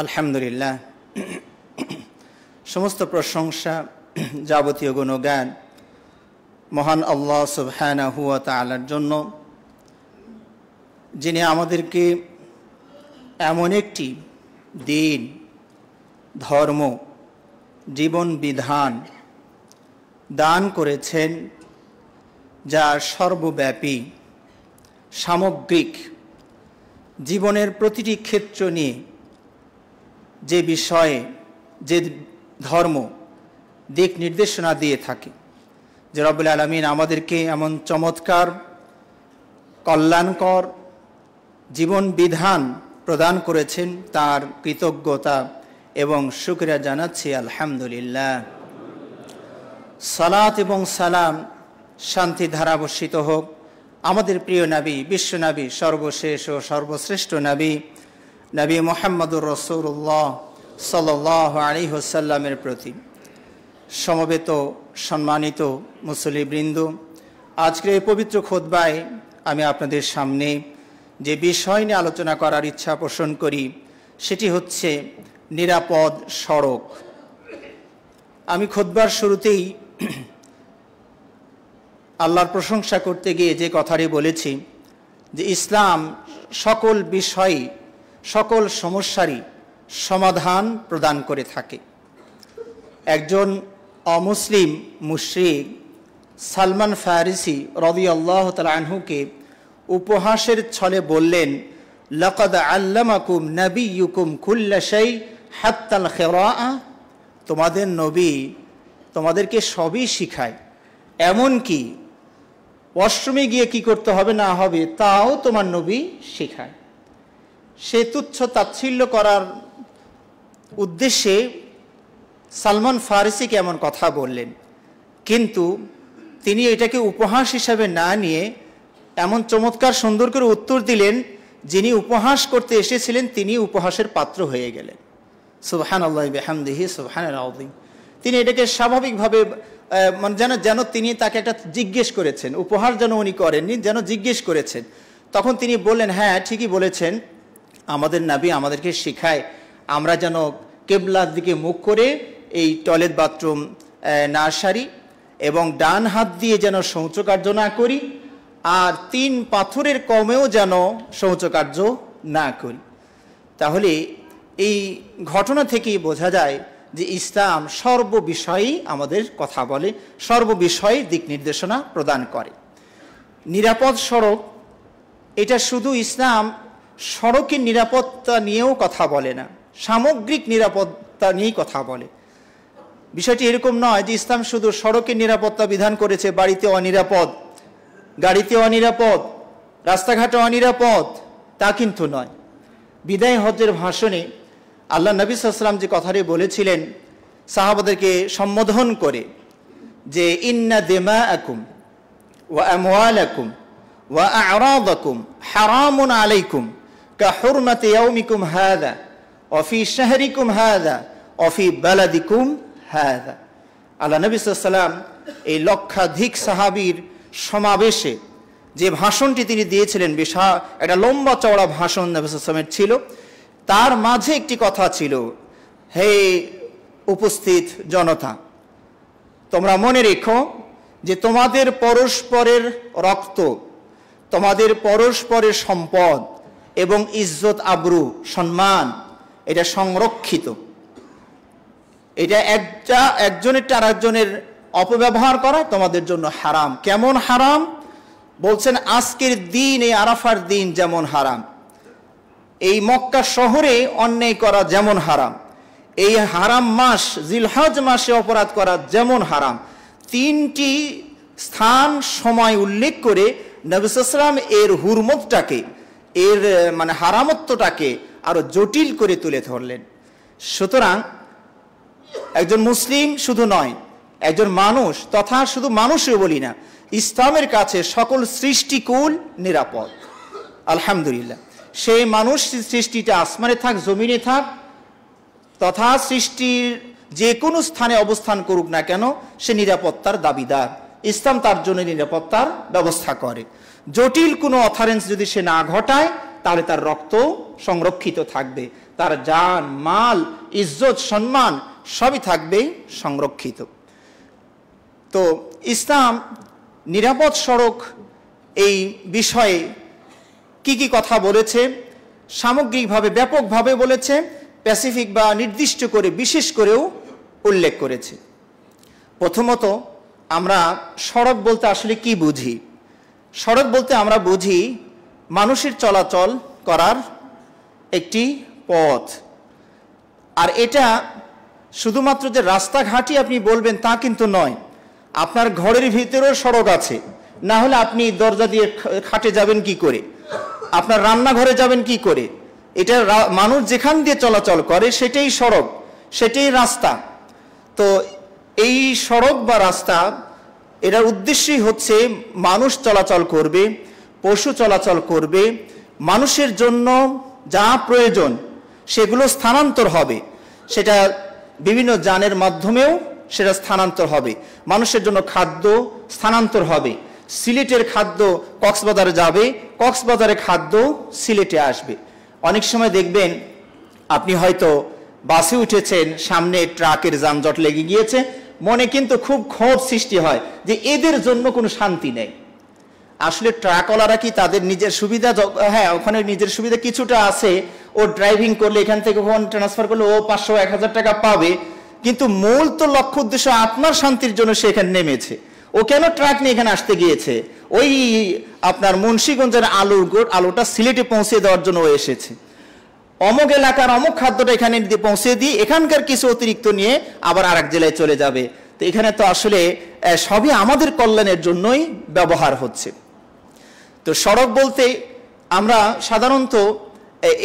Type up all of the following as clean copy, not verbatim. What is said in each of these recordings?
আলহামদুলিল্লাহ, সমস্ত প্রশংসা যাবতীয় গুণগান মহান আল্লাহ সুবহানাহু ওয়া তাআলার জন্য, যিনি আমাদেরকে এমন একটি দিন, ধর্ম, জীবন বিধান দান করেছেন যা সর্বব্যাপী, সামগ্রিক, জীবনের প্রতিটি ক্ষেত্র নিয়ে যে বিষয়ে, যে ধর্ম দিক নির্দেশনা দিয়ে থাকে। যে রব্বুল আলামিন আমাদেরকে এমন চমৎকার, কল্যাণকর জীবন বিধান প্রদান করেছেন, তার কৃতজ্ঞতা এবং শুকরিয়া জানাচ্ছি আলহামদুলিল্লাহ। সালাত এবং সালাম, শান্তি ধারা বর্ষিত হোক আমাদের প্রিয় নবী, বিশ্ব নবী, সর্বশেষ ও সর্বশ্রেষ্ঠ নবী, নবী মুহাম্মদুর রাসূলুল্লাহ সাল্লাল্লাহু আলাইহি ওয়াসাল্লামের প্রতি। সমবেত সম্মানিত মুসল্লিবৃন্দ, আজকের এই পবিত্র খুতবায় আমি আপনাদের সামনে যে বিষয় নিয়ে আলোচনা করার ইচ্ছা পোষণ করি সেটি হচ্ছে নিরাপদ সড়ক। আমি খুতবার শুরুতেই আল্লাহর প্রশংসা করতে গিয়ে যে কথাটি বলেছি যে ইসলাম সকল বিষয়ে, সকল সমস্যারই সমাধান প্রদান করে থাকে। একজন অমুসলিম মুশরিক সালমান ফারিসি রাদিয়াল্লাহু তাআলা আনহুকে উপহাসের ছলে বললেন, লাকাদ আল্লামাকুম নাবিয়্যুকুম কুল্লা শাই হাত্তাল খিরাআ, তোমাদের নবী তোমাদেরকে সবই শিখায়, এমনকি ওয়াশরুমে গিয়ে কি করতে হবে না হবে তাও তোমার নবী শেখায়। সে তুচ্ছ তাচ্ছিল্য করার উদ্দেশ্যে সালমান ফারিসিকে এমন কথা বললেন, কিন্তু তিনি এটাকে উপহাস হিসাবে না নিয়ে এমন চমৎকার সুন্দর করে উত্তর দিলেন, যিনি উপহাস করতে এসেছিলেন তিনি উপহাসের পাত্র হয়ে গেলেন। সুবহানাল্লাহি ওয়া বিহামদিহি সুবহানাল আযীম। তিনি এটাকে স্বাভাবিকভাবে যেন তিনি তাকে একটা জিজ্ঞেস করেছেন, উপহাস যেন উনি করেননি, যেন জিজ্ঞেস করেছেন। তখন তিনি বললেন, হ্যাঁ ঠিকই বলেছেন, আমাদের নবী আমাদেরকে শেখায় আমরা যেন কিবলার দিকে মুখ করে এই টয়লেট বাথরুম না সারি এবং ডান হাত দিয়ে যেন শৌচকার্য না করি, আর 3 পাথরের কমেও যেন শৌচকার্য না করি। তাহলে এই ঘটনা থেকেই বোঝা যায় যে ইসলাম সর্ববিষয়েই আমাদের কথা বলে, সর্ববিষয়ে দিক নির্দেশনা প্রদান করে। নিরাপদ সড়ক, এটা শুধু ইসলাম সড়কের নিরাপত্তা নিয়েও কথা বলে না, সামগ্রিক নিরাপত্তা নিয়েই কথা বলে। বিষয়টি এরকম নয় যে ইসলাম শুধু সড়কের নিরাপত্তা বিধান করেছে, বাড়িতে অনিরাপদ, গাড়িতে অনিরাপদ, রাস্তাঘাটে অনিরাপদ, তা কিন্তু নয়। বিদায় হজ্জের ভাষণে আল্লাহ নবী সাল্লাল্লাহু আলাইহি ওয়াসাল্লাম যে কথাটি বলেছিলেন সাহাবাদেরকে সম্বোধন করে, যে ইন্না দিমাআকুম ওয়া আমওয়ালাকুম ওয়া আ'রাদাকুম হারামুন আলাইকুম কা হুরমাতি ইয়াউমিকুম হাযা ওয়া ফি শাহরিকুম হাযা ওয়া ফি বালাদিকুম হাযা। আল্লাহ নবী সাল্লাল্লাহু আলাইহি ওয়াসাল্লাম এই লক্ষাধিক সাহাবীর সমাবেশে যে ভাষণটি তিনি দিয়েছিলেন, বিশাল একটা লম্বা চওড়া ভাষণ নবী সাল্লাল্লাহু আলাইহি ওয়াসাল্লামের ছিল, তার মাঝে একটি কথা ছিল, হে উপস্থিত জনতা, তোমরা মনে রেখো যে তোমাদের পরস্পরের রক্ত, তোমাদের পরস্পরের সম্পদ এবং ইজ্জত, আবরু, সম্মান এটা সংরক্ষিত। এটা একজনেরটা আর একজনের অপব্যবহার করা তোমাদের জন্য হারাম। কেমন হারাম? বলছেন আজকের দিন, এই আরাফার দিন যেমন হারাম, এই মক্কা শহরে অন্যায় করা যেমন হারাম, এই হারাম মাস জিলহজ মাসে অপরাধ করা যেমন হারাম। 3টি স্থান, সময় উল্লেখ করে নবী সাল্লাল্লাহু আলাইহি ওয়াসাল্লাম এর হুরমতটাকে, এর হারামত্বটাকে আরো জটিল করে তুলে ধরলেন। সুতরাং একজন মুসলিম শুধু নয়, একজন মানুষ, তথা শুধু মানুষও বলি না, ইসলামের কাছে সকল সৃষ্টিকুল নিরাপদ। আলহামদুলিল্লাহ, সেই মানুষ সৃষ্টিটা আসমানে থাক, জমিনে থাক, তথা সৃষ্টির যে কোনো স্থানে অবস্থান করুক না কেন, সে নিরাপত্তার দাবিদার। ইসলাম তার জন্য নিরাপত্তার ব্যবস্থা করে। জটিল কোনো অথারেন্স যদি সে না ঘটায় তাহলে তার রক্ত সংরক্ষিত থাকবে, তার জান মাল ইজ্জত সম্মান সবই থাকবে সংরক্ষিত। তো ইসলাম নিরাপদ সড়ক এই বিষয়ে কি কি কথা বলেছে, সামগ্রিকভাবে ব্যাপকভাবে বলেছে, স্পেসিফিক বা নির্দিষ্ট করে বিশেষ করেও উল্লেখ করেছে। প্রথমত আমরা সড়ক বলতে আসলে কি বুঝি? সড়ক বলতে আমরা বুঝি মানুষের চলাচল করার একটি পথ। আর এটা শুধুমাত্র যে রাস্তাঘাটই আপনি বলবেন তা কিন্তু নয়, আপনার ঘরের ভিতরেও সড়ক আছে, না হলে আপনি দরজা দিয়ে খাটে যাবেন কি করে, আপনার রান্নাঘরে যাবেন কি করে? এটা মানুষ যেখান দিয়ে চলাচল করে সেটাই সড়ক, সেটাই রাস্তা। তো এই সড়ক বা রাস্তা এটার উদ্দেশ্যই হচ্ছে মানুষ চলাচল করবে, পশু চলাচল করবে, মানুষের জন্য যা প্রয়োজন সেগুলো স্থানান্তর হবে, সেটা বিভিন্ন যানের মাধ্যমেও সেটা স্থানান্তর হবে। মানুষের জন্য খাদ্য স্থানান্তর হবে, সিলেটের খাদ্য কক্সবাজারে যাবে, কক্সবাজারের খাদ্য সিলেটে আসবে। অনেক সময় দেখবেন আপনি হয়তো বাসে উঠেছেন, সামনে ট্রাকের যানজট লেগে গিয়েছে, মনে কিন্তু খুব ক্ষোভ সৃষ্টি হয় যে এদের জন্য কোনো শান্তি নেই। আসলে ট্রাকওয়ালারা কি তাদের নিজের সুবিধা, হ্যাঁ ওখানে নিজের সুবিধা কিছুটা আছে, ও ড্রাইভিং করলে এখান থেকে ওখানে ট্রান্সফার করলে ও 500-1000 টাকা পাবে, কিন্তু মূল তো লক্ষ্য উদ্দেশ্য আপনার শান্তির জন্য সে এখানে নেমেছে। ও কেন ট্রাক নিয়ে এখানে আসতে গিয়েছে? ওই আপনার মুন্সিগঞ্জের আলুটা সিলেটে পৌঁছে দেওয়ার জন্য ও এসেছে। অমুক এলাকার অমুক খাদ্যটা এখানে পৌঁছে দিয়ে এখানকার কিছু অতিরিক্ত নিয়ে আবার আরেক জেলায় চলে যাবে। তো এখানে তো আসলে সবই আমাদের কল্যাণের জন্যই ব্যবহার হচ্ছে। তো সড়ক বলতে আমরা সাধারণত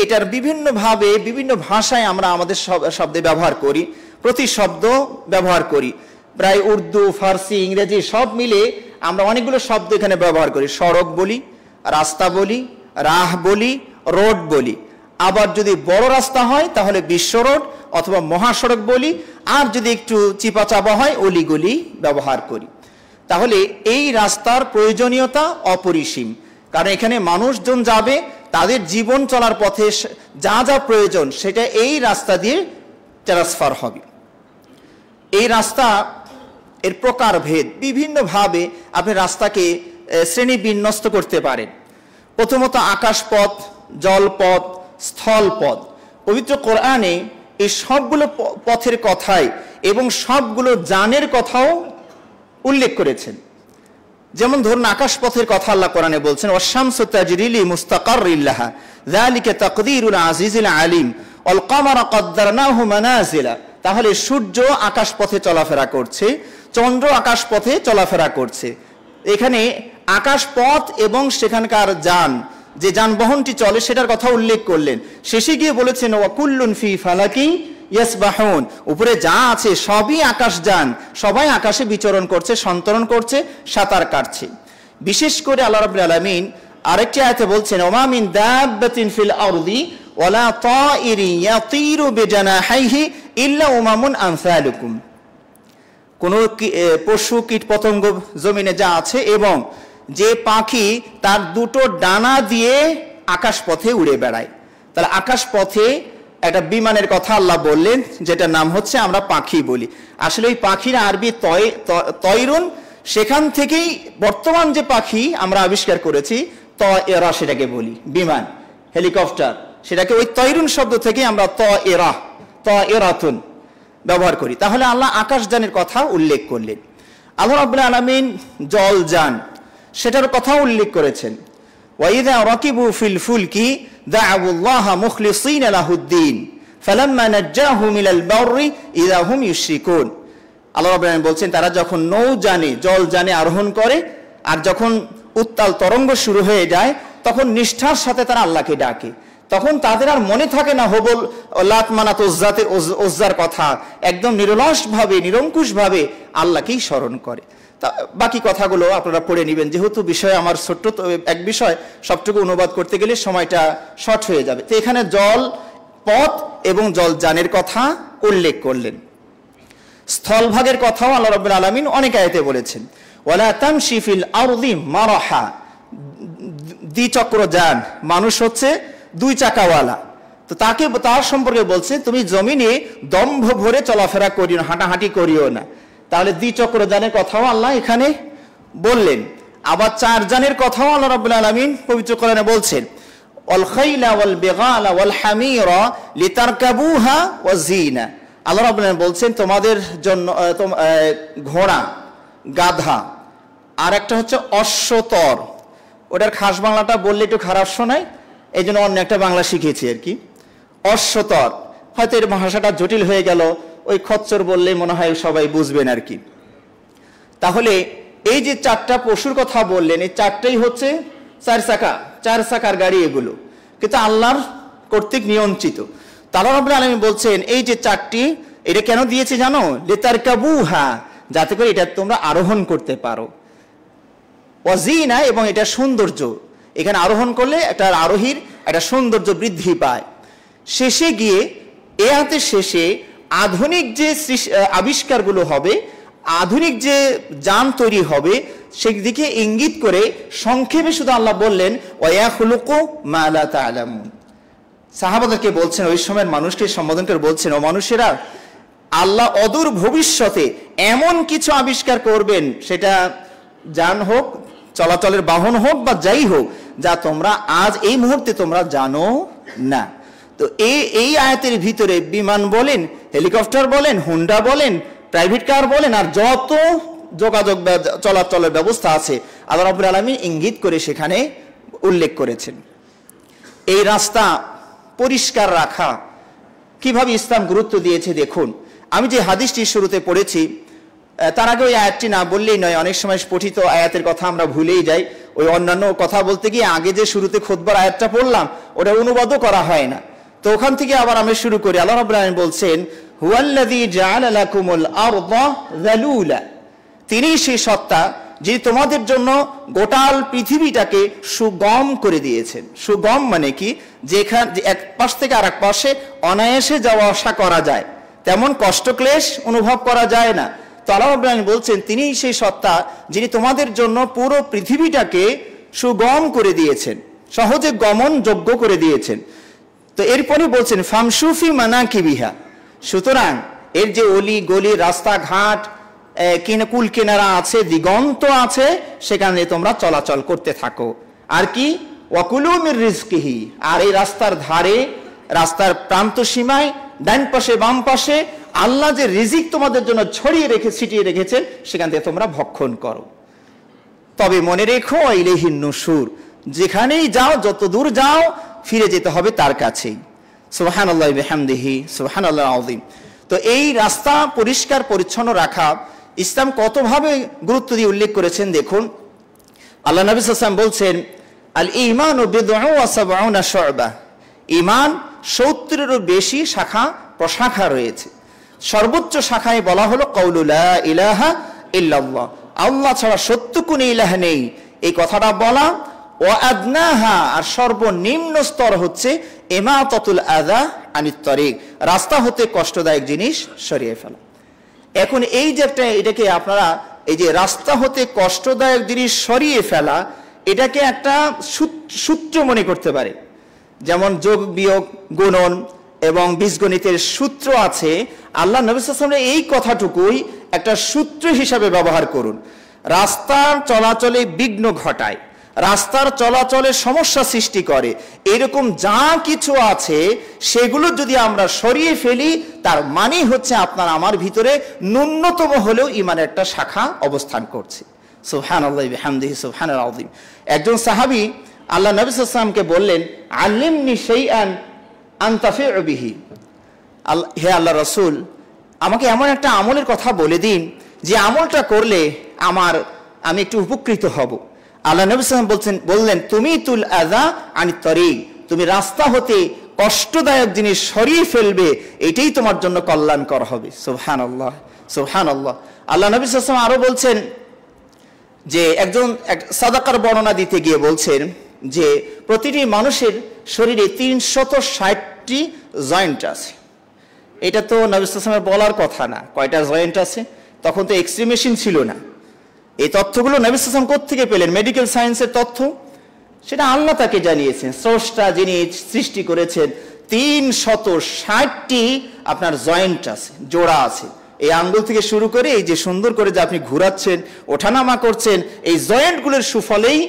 এটার বিভিন্নভাবে বিভিন্ন ভাষায় আমরা আমাদের শব্দে ব্যবহার করি, প্রতি শব্দ ব্যবহার করি, প্রায় উর্দু, ফার্সি, ইংরেজি সব মিলে আমরা অনেকগুলো শব্দ এখানে ব্যবহার করি। সড়ক বলি, রাস্তা বলি, রাহ বলি, রোড বলি। আবার যদি বড় রাস্তা হয় তাহলে বিশ্ব রোড অথবা মহাসড়ক বলি, আর যদি একটু চিপাচাপা হয় অলিগলি ব্যবহার করি। তাহলে এই রাস্তার প্রয়োজনীয়তা অপরিসীম, কারণ এখানে মানুষজন যাবে, তাদের জীবন চলার পথে যা যা প্রয়োজন সেটা এই রাস্তা দিয়ে ট্রান্সফার হবে। এই রাস্তা এর প্রকারভেদ, বিভিন্নভাবে আপনি রাস্তাকে শ্রেণী বিন্যস্ত করতে পারেন। প্রথমত আকাশপথ, জলপথ, স্থলপথ। পবিত্র কোরআনে এই সবগুলো পথের কথাই এবং সবগুলো যানের কথাও উল্লেখ করেছেন। যেমন ধরুন আকাশপথের কথা আল্লাহ কোরআনে বলছেন, ওয়াশ-শামসু তাজরি লিমুস্তাকাররিন লাহা যালিকা তাকদীরুল আজিজিল আলিম ওয়াল কামারা কদ্দারনাহু মানাজিলা। তাহলে সূর্য আকাশপথে চলাফেরা করছে, চন্দ্র আকাশপথে চলাফেরা করছে। এখানে আকাশপথ এবং সেখানকার যান, যে যানবাহনটি চলে সেটার কথা উল্লেখ করলেন। শেষে গিয়ে বলেছেন ওয়া কুল্লুন ফি ফালাকি ইয়াসবাহুন, উপরে যা আছে সবই আকাশযান, সবাই আকাশে বিচরণ করছে, সন্তরণ করছে, সাঁতার কাটছে। বিশেষ করে আল্লাহ রাব্বুল আলামিন আরেকটি আয়াতে বলছেন ওমা মিন দাব্বাতিন ফিল আরদি ওয়ালা তাইরিন ইয়াতিরু বিজানাহিহি ইল্লা উমামুন আমসালুকুম। কোন পশু কীট পতঙ্গ জমিনে যা আছে এবং যে পাখি তার দুটো ডানা দিয়ে আকাশপথে উড়ে বেড়ায়। তাহলে আকাশপথে একটা বিমানের কথা আল্লাহ বললেন, যেটার নাম হচ্ছে আমরা পাখি বলি। আসলে ওই পাখির আরবি তয়রুন, সেখান থেকেই বর্তমান যে পাখি আমরা আবিষ্কার করেছি তয়রা সেটাকে বলি, বিমান, হেলিকপ্টার, সেটাকে ওই তয়রুন শব্দ থেকে আমরা তয়রাতুন ব্যবহার করি। তাহলে আল্লাহ আকাশযানের কথা উল্লেখ করলেন। আল্লাহ রাব্বুল আলামিন জলযান সেটার কথা উল্লেখ করেছেন, ওয়াইযা রাকিবু ফিল ফুলকি দা'উল্লাহা মুখলিসিনা লাহুদ্দিন ফালাম্মা নাজ্জাহুম ইলাল বাররি ইযা হুম ইউশরিকুন। আল্লাহ রাব্বুল আলামিন বলছেন তারা যখন নৌযানে, জলযানে আরোহণ করে আর যখন উত্তাল তরঙ্গ শুরু হয়ে যায় তখন নিষ্ঠার সাথে তারা আল্লাহকে ডাকে, তখন তাদের আর মনে থাকে না হবল লাত মানাত উজ্জার কথা, একদম নিরলসভাবে নিরঙ্কুশভাবে আল্লাহকেই স্মরণ করে। তা বাকি কথাগুলো আপনারা পড়ে নেবেন, যেহেতু বিষয় আমার ছোট্ট এক বিষয়, সবটুকু অনুবাদ করতে গেলে সময়টা শর্ট হয়ে যাবে। তো এখানে জল পথ এবং জলযানের কথা উল্লেখ করলেন। স্থলভাগের কথাও আল্লাহ রাব্বুল আলামিন অনেক আয়াতে বলেছেন, ওয়ালা তামশি ফিল আরদি মারাহা, দ্বিচক্রযান, মানুষ হচ্ছে 2 চাকাওয়ালা। তো তার সম্পর্কে বলছে তুমি জমিনে দম্ভ ভরে চলাফেরা করিও না, হাঁটাহাঁটি করিও না। তাহলে দ্বিচক্রযানের কথাও আল্লাহ এখানে বললেন। আবার 4 যানের কথাও আল্লাহ রাব্বুল আলামিন পবিত্র কোরআনে বলছেন, ওয়াল খাইলা ওয়াল বিগালা ওয়াল হামিরা লিতারকাবুহা ওয়া জিনা। আল্লাহ রাব্বুল আলামিন বলছেন তোমাদের জন্য ঘোড়া, গাধা, আর একটা হচ্ছে অশ্বতর। ওটার খাস বাংলাটা বললে একটু খারাপ শোনায়, এই জন্য অন্য একটা বাংলা শিখেছি আর কি। অশ্বতর, হয়তো এর ভাষাটা জটিল হয়ে গেল, ওই খচ্চর বললে মনে হয় সবাই বুঝবেন আর কি। তাহলে এই যে 4টা পশুর কথা বললেন, এই 4টাই হচ্ছে 4 চাকার গাড়ি এগুলো, কিন্তু আল্লাহর কর্তৃক নিয়ন্ত্রিত। আল্লাহ রাব্বুল আলামিন বলছেন এই যে 4টি, এটা কেন দিয়েছে জানো? লিতারকাবুহা, যাতে করে এটা তোমরা আরোহণ করতে পারো, ওয়াজিনা, এবং এটা সৌন্দর্য, এখানে আরোহণ করলে একটা আরোহীর একটা সৌন্দর্য বৃদ্ধি পায়। শেষে গিয়ে এ হাতের শেষে আধুনিক যে আবিষ্কারগুলো হবে, আধুনিক যে যান তৈরি হবে, সেদিকে ইঙ্গিত করে সংক্ষেপে শুধু আল্লাহ বললেন ওয়ায়াখলুকু মা লা তা'লামুন। সাহাবাদেরকে বলছেন, ওই সময়ের মানুষকে সম্বোধন করে বলছেন, ও মানুষেরা, আল্লাহ অদূর ভবিষ্যতে এমন কিছু আবিষ্কার করবেন, সেটা যান হোক, চলাচলের বাহন হোক বা যাই হোক, যা তোমরা আজ এই মুহূর্তে তোমরা জানো না। তো এই আয়াতের ভিতরে বিমান বলেন, হেলিকপ্টার বলেন, হুন্ডা বলেন, প্রাইভেট কার বলেন, আর যত যোগাযোগ চলাচলের ব্যবস্থা আছে আল্লাহ রাব্বুল আলামিন ইঙ্গিত করে সেখানে উল্লেখ করেছেন। এই রাস্তা পরিষ্কার রাখা কিভাবে ইসলাম গুরুত্ব দিয়েছে দেখুন। আমি যে হাদিসটি শুরুতে পড়েছি, তার আগে ওই আয়াতটি না বললেই নয়, অনেক সময় পঠিত আয়াতের কথা আমরা ভুলেই যাই। ওই অন্যান্য কথা বলতে গিয়ে আগে যে শুরুতে খুতবার আয়াতটা পড়লাম, ওটা অনুবাদও করা হয় না। তো ওখান থেকে আবার আমি শুরু করি। আল্লাহ রাব্বুল আলামিন বলছেন, হুয়াল্লাযী জাআলা লাকুমুল আরদা যালুলা, তিনি সেই সত্তা যিনি তোমাদের জন্য গোটাল পৃথিবীটাকে সুগম করে দিয়েছেন। সুগম মানে কি? যেখানে এক পাশ থেকে আর এক পাশে অনায়াসে যাওয়া আসা করা যায়, তেমন কষ্টক্লেশ অনুভব করা যায় না। তো আল্লাহ রাব্বুল আলামিন বলছেন তিনি সেই সত্তা যিনি তোমাদের জন্য পুরো পৃথিবীটাকে সুগম করে দিয়েছেন, সহজে গমন যোগ্য করে দিয়েছেন। তো এরপরে বলছেন ফামসুফি মানাকিবিহা, সুতরাং এর যে অলি গলি, রাস্তাঘাট, কুল কিনারা আছে, দিগন্ত আছে, সেখানে তোমরা চলাচল করতে থাকো। আর কি? ওয়াকুলু মির রিজকিহি, আর এই রাস্তার ধারে, রাস্তার প্রান্ত সীমায়, ডান পাশে বাম পাশে আল্লাহ যে রিজিক তোমাদের জন্য ছিটিয়ে রেখেছেন, সেখান থেকে তোমরা ভক্ষণ করো। তবে মনে রেখো ইলাইহিন নুশুর, যেখানেই যাও, যত দূর যাও, ফিরে যেতে হবে তার কাছেই। সুবহানাল্লাহি ওয়া বিহামদিহি সুবহানাল্লাহিল আযীম। তো এই রাস্তা পরিষ্কার পরিচ্ছন্ন রাখা ইসলাম কতভাবে গুরুত্ব দিয়ে উল্লেখ করেছেন দেখুন। আল্লাহ নবী সাল্লাল্লাহু আলাইহি ওয়াসাল্লাম বলছেন, আল ঈমানু বিদ'উ ওয়া সাব'উনা শু'বা, ঈমান 70-এরও বেশি শাখা প্রশাখা রয়েছে। সর্বোচ্চ শাখায় বলা হলো কাউলু লা ইলাহা ইল্লাল্লাহ, আল্লাহ ছাড়া সত্য কোনো ইলাহ নেই, এই কথাটা বলা। ওয়া আদনাহা, আর সর্বনিম্ন স্তর হচ্ছে ইমাতাতুল আযা আনিত তরিক, রাস্তা হতে কষ্টদায়ক জিনিস সরিয়ে ফেলা। এখন এই যে এটাকে আপনারা, এই যে রাস্তা হতে কষ্টদায়ক জিনিস সরিয়ে ফেলা, এটাকে একটা সূত্র মনে করতে পারে। যেমন যোগ বিয়োগ গুণন এবং বীজগণিতের সূত্র আছে, আল্লাহ নবী সাল্লাল্লাহু আলাইহি ওয়াসাল্লাম এই কথাটুকুই একটা সূত্র হিসাবে ব্যবহার করুন। রাস্তার চলাচলে বিঘ্ন ঘটায়, রাস্তার চলাচলে সমস্যা সৃষ্টি করে, এরকম যা কিছু আছে সেগুলো যদি আমরা সরিয়ে ফেলি, তার মানে হচ্ছে আপনার আমার ভিতরে ন্যূনতম হলেও ইমানের একটা শাখা অবস্থান করছে। সুবহানাল্লাহি বিহামদিহি সুবহানাল আযীম। একজন সাহাবী আল্লাহ নবী সাল্লাল্লাহু আলাইহি ওয়াসাল্লামকে বললেন, আল্লিমনি শাইআন আনতাফিউ বিহি, হে আল্লাহ রাসূল, আমাকে এমন একটা আমলের কথা বলে দিন যে আমলটা করলে আমি একটু উপকৃত হব। আল্লাহ নবী সাল্লাল্লাহু আলাইহি ওয়াসাল্লাম বললেন, তুমি তুল আযা আনিত তরিক, তুমি রাস্তা হতে কষ্টদায়ক জিনিস সরিয়ে ফেলবে, এটাই তোমার জন্য কল্যাণকর হবে। সুবহানাল্লাহ সুবহানাল্লাহ। আল্লাহ নবী সাল্লাল্লাহু আলাইহি ওয়াসাল্লাম আরো বলছেন যে একজন সাদাকার বর্ণনা দিতে গিয়ে বলছেন যে প্রতিটি মানুষের শরীরে 360টি জয়েন্ট আছে। এটা তো নবী সাল্লাল্লাহু আলাইহি ওয়াসাল্লামের বলার কথা না, কয়টা জয়েন্ট আছে, তখন তো এক্স-রে মেশিন ছিল না। এই তথ্যগুলো নবী সাল্লাল্লাহু আলাইহি ওয়াসাল্লাম কোত্থেকে পেলেন? মেডিকেল সায়েন্সের তথ্য। সেটা আল্লাহ তাকে জানিয়েছেন। স্রষ্টা যিনি সৃষ্টি করেছেন 360টি আপনার জয়েন্ট আছে, জোড়া আছে। এই আঙ্গুল থেকে শুরু করে এই যে সুন্দর করে যে আপনি ঘুরাচ্ছেন, ওঠানামা করছেন, এই জয়েন্টগুলোর সুফলেই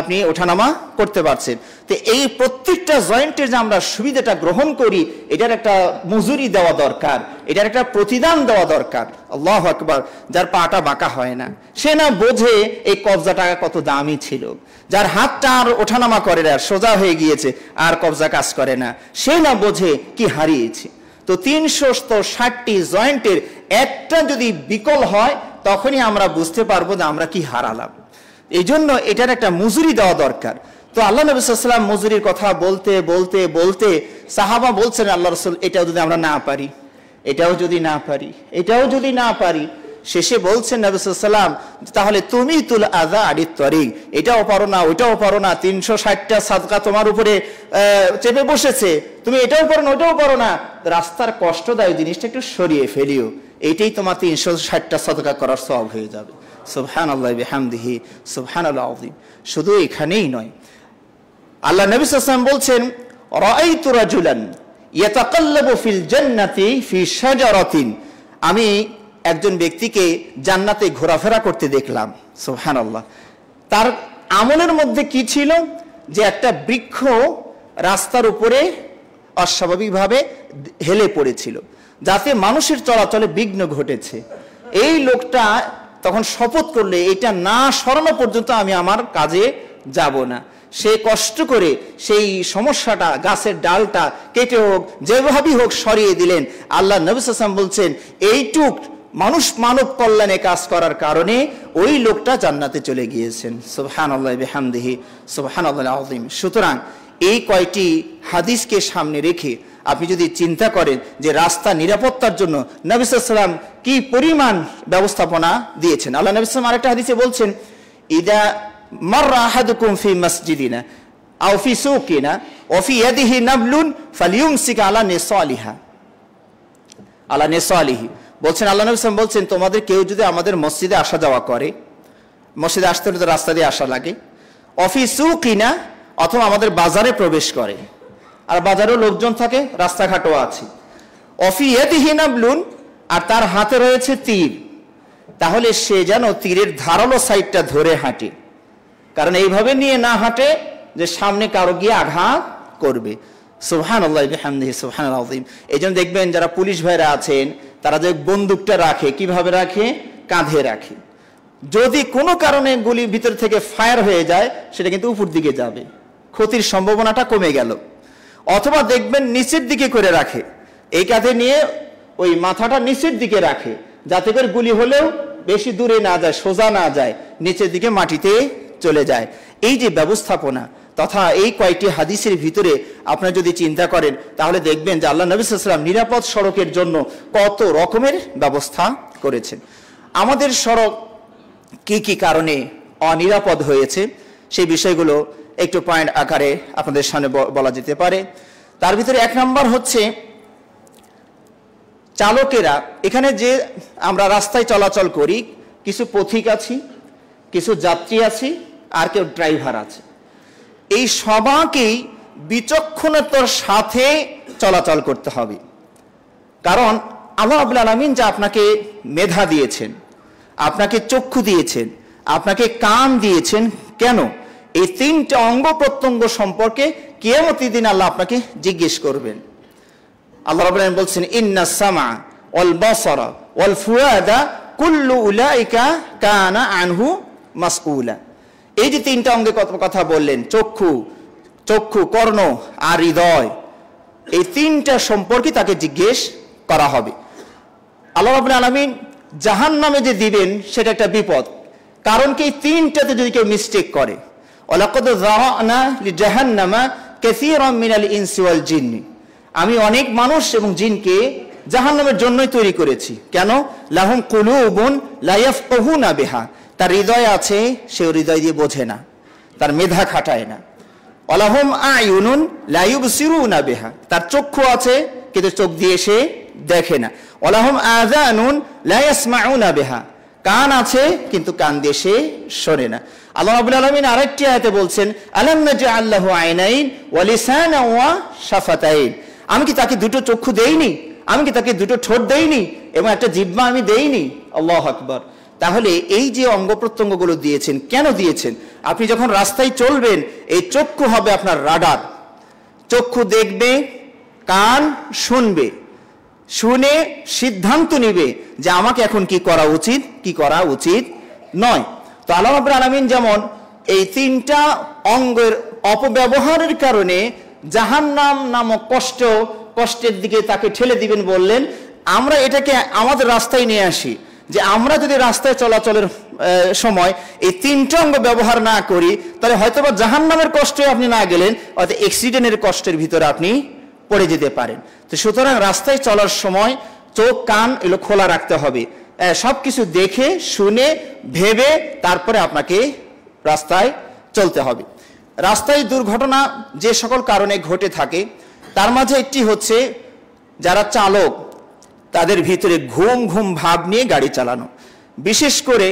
আপনি ওঠানামা করতে পারছেন। তো এই প্রত্যেকটা জয়েন্টের যে আমরা সুবিধাটা গ্রহণ করি, এটার একটা মজুরি দেওয়া দরকার, এটার একটা প্রতিদান দেওয়া দরকার। আল্লাহু আকবার। যার পাটা বাঁকা হয় না, সে না বোঝে এই কবজাটা কত দামি ছিল। যার হাতটা আর ওঠানামা করে না, সোজা হয়ে গিয়েছে, আর কবজা কাজ করে না, সে না বোঝে কি হারিয়েছে। তো 360টি জয়েন্টের একটা যদি বিকল হয়, তখনই আমরা বুঝতে পারবো যে আমরা কি হারালাম। এই জন্য এটার একটা মজুরি দেওয়া দরকার। তো আল্লাহ নবী সাল্লাল্লাহু আলাইহি ওয়াসাল্লাম মজুরির কথা বলতে বলতে বলতে সাহাবা বলছেন, আল্লাহ রাসূল এটাও যদি আমরা না পারি, এটাও যদি না পারি, এটাও যদি না পারি, শেষে বলছেন নবী সাল্লাল্লাহু আলাইহি ওয়াসাল্লাম, তাহলে তুমি তুল আযা আনিত তরিক, এটাও পারো না, ওইটাও পারো না, 360টা সাদকা তোমার উপরে চেপে বসেছে, তুমি এটাও পারো না, ওইটাও পারো না, রাস্তার কষ্টদায়ক জিনিসটা একটু সরিয়ে ফেলিও, এইটাই তোমার 360টা সাদকা করার সওয়াব হয়ে যাবে। সুবহানাল্লাহি বিহামদিহি সুবহানাল্লাহ আযীম। শুধু এখানেই নয়, আল্লাহ নবী সাল্লাল্লাহু আলাইহি ওয়াসাল্লাম বলছেন, রাআইতু রাজুলান ইয়াতাকাল্লাবু ফিল জান্নাতি ফি শাজারাতিন, আমি একজন ব্যক্তিকে জান্নাতে ঘোরাফেরা করতে দেখলাম। সুবহানাল্লাহ। তার আমলের মধ্যে কি ছিল, যে একটা বৃক্ষ রাস্তার উপরে অস্বাভাবিকভাবে হেলে পড়েছিল, যাতে মানুষের চলাচলে বিঘ্ন ঘটেছে। এই লোকটা তখন শপথ করলে, এটা না সরানো পর্যন্ত আমি আমার কাজে যাব না। সে কষ্ট করে সেই সমস্যাটা, গাছের ডালটা কেটে হোক, যেভাবেই হোক সরিয়ে দিলেন। আল্লাহ নবী সাল্লাল্লাহু আলাইহি ওয়াসাল্লাম বলছেন, এইটুক মানব কল্যাণে কাজ করার কারণে ওই লোকটা জান্নাতে চলে গিয়েছেন। সুবহানাল্লাহি বিহামদিহি সুবহানাল্লাহিল আযীম। সুতরাং এই কয়টি হাদিসকে সামনে রেখে আপনি যদি চিন্তা করেন যে রাস্তা নিরাপত্তার জন্য নবী সাল্লাল্লাহু আলাইহি ওয়াসাল্লাম কি পরিমাণ ব্যবস্থাপনা দিয়েছেন। আল্লাহ নবী সাল্লাল্লাহু আলাইহি ওয়াসাল্লাম আরেকটা হাদিসে বলছেন, ইদা মাররা আহাদুকুম ফি মাসজিদিনা আও ফি সুকিনা ওয়া ফি ইয়াদিহি নাবলুন ফালিয়ুমসিক আলা নিসালিহা, আলা নিসালিহি বলছেন, আল্লাহ নবী সাল্লাল্লাহু আলাইহি ওয়াসাল্লাম বলছেন, তোমাদের কেউ যদি আমাদের মসজিদে আসা যাওয়া করে, মসজিদে আসতে হলে তো রাস্তা দিয়ে আসা লাগে, অফি সুকিনা অথবা আমাদের বাজারে প্রবেশ করে, আর বাজারেও লোকজন থাকে, রাস্তাঘাটও আছে, অফি ইয়াদিহি নাবলুন আর তার হাতে রয়েছে তীর, তাহলে সে যেন তীরের ধারালো সাইডটা ধরে হাঁটে, কারণ এইভাবে নিয়ে না হাঁটে যে সামনে কারো গিয়ে আঘাত করবে। সুবহানাল্লাহি বিহামদিহি সুবহানাল আযীম। এইজন্য দেখবেন যারা পুলিশ ভাইরা আছেন, তারা যে বন্দুকটা রাখে, কিভাবে রাখে, কাঁধে রাখে। যদি কোনো কারণে গুলি ভিতর থেকে ফায়ার হয়ে যায়, সেটা কিন্তু উপর দিকে যাবে, ক্ষতির সম্ভাবনাটা কমে গেল। অথবা দেখবেন নিচের দিকে করে রাখে, এই কাঁধে নিয়ে ওই মাথাটা নিচের দিকে রাখে, যাতে করে গুলি হলেও বেশি দূরে না যায়, সোজা না যায়, নিচের দিকে মাটিতে চলে যায়। এই যে ব্যবস্থাপনা তথা এই কয়েকটি হাদিসের ভিতরে আপনারা যদি চিন্তা করেন, তাহলে দেখবেন যে আল্লাহ নবী সাল্লাল্লাহু আলাইহি ওয়াসাল্লাম নিরাপদ সড়কের জন্য কত রকমের ব্যবস্থা করেছেন। আমাদের সড়ক কি কি কারণে অনিরাপদ হয়েছে, সেই বিষয়গুলো একটু পয়েন্ট আকারে আপনাদের সামনে বলা যেতে পারে। তার ভিতরে 1 নম্বর হচ্ছে চালকেরা। এখানে যে আমরা রাস্তায় চলাচল করি, কিছু পথিক আছি, কিছু যাত্রী আছি, আর কেউ ড্রাইভার আছে। এই সবাইকেই বিচক্ষণতার সাথে চলাচল করতে হবে, কারণ আল্লাহ রাব্বুল আলামিন যে আপনাকে মেধা দিয়েছেন, আপনাকে চক্ষু দিয়েছেন, আপনাকে কান দিয়েছেন, কেন? এই 3টা অঙ্গ প্রত্যঙ্গ সম্পর্কে কিয়ামতের দিন আল্লাহ আপনাকে জিজ্ঞেস করবেন। আল্লাহ রাব্বুল আলামিন বলছেন, ইন্নাস সামা ওয়াল বাসারা ওয়াল ফুয়াদা কুল্লু উলাইকা কানা আনহু মাসউলা। এই যে 3টা অঙ্গের কথা বললেন, চক্ষু, কর্ণ আর হৃদয়, এই 3টা সম্পর্কে তাকে জিজ্ঞেস করা হবে। আল্লাহ রাব্বুল আলামিন জাহান্নামে যে দিবেন, সেটা একটা বিপদ, কারণ কি 3টাতে যদি কেউ মিস্টেক করে, ওয়ালাকাদ যারানা লিজাহান্নামা কাসীরাম মিনাল ইনসি ওয়াল জিন্নি, আমি অনেক মানুষ এবং জিনকে জাহান্নামের জন্যই তৈরি করেছি। কেন? লাহুম কুলুবুন লা ইয়াফকাহুনা বিহা, তার হৃদয় আছে, সে হৃদয় দিয়ে বোঝে না, তার মেধা খাটায় না। ওয়ালাহুম আয়ুনুন লা ইউবসিরুনা বিহা, তার চক্ষু আছে কিন্তু চোখ দিয়ে সে দেখে না। ওয়ালাহুম আযানুন লা ইয়াসমাউনা বিহা, কান আছে কিন্তু কান দিয়ে সে শোনে না। আল্লাহ রাব্বুল আলামিন আরেকটি আয়াতে বলছেন, আলাম নাজআল লাহু আইনাইন ওয়া লিসানান ওয়া শাফাতাইন, আমি কি তাকে দুটো চক্ষু দেইনি, আমি কি তাকে দুটো ঠোঁট দেইনি এবং একটা জিহ্বা আমি দেইনি? আল্লাহু আকবার। তাহলে এই যে অঙ্গ প্রত্যঙ্গগুলো দিয়েছেন, কেন দিয়েছেন? আপনি যখন রাস্তায় চলবেন, এই চক্ষু হবে আপনার রাডার। চক্ষু দেখবে, কান শুনবে, শুনে সিদ্ধান্ত নিবে যে আমাকে এখন কি করা উচিত, কি করা উচিত নয়। তো আল্লাহ রাব্বুল আলামিন যেমন এই তিনটা অঙ্গের অপব্যবহারের কারণে জাহান্নাম নামক কষ্টের দিকে তাকে ঠেলে দিবেন বললেন, আমরা এটাকে আমাদের রাস্তায় নিয়ে আসি যে আমরা যদি রাস্তায় চলাচলের সময় এই তিনটা অঙ্গ ব্যবহার না করি, তাহলে হয়তোবা জাহান্নামের কষ্টে আপনি না গেলেন, হয়তো অ্যাক্সিডেন্টের কষ্টের ভিতরে আপনি পড়ে যেতে পারেন। তো সুতরাং রাস্তায় চলার সময় চোখ কান এগুলো খোলা রাখতে হবে, সবকিছু দেখে শুনে ভেবে তারপরে আপনাকে রাস্তায় চলতে হবে। রাস্তায় দুর্ঘটনা যে সকল কারণে ঘটে থাকে তার মাঝে একটি হচ্ছে যারা চালক তাদের ভিতরে ঘুম ঘুম ভাব নিয়ে গাড়ি চালানো, বিশেষ করে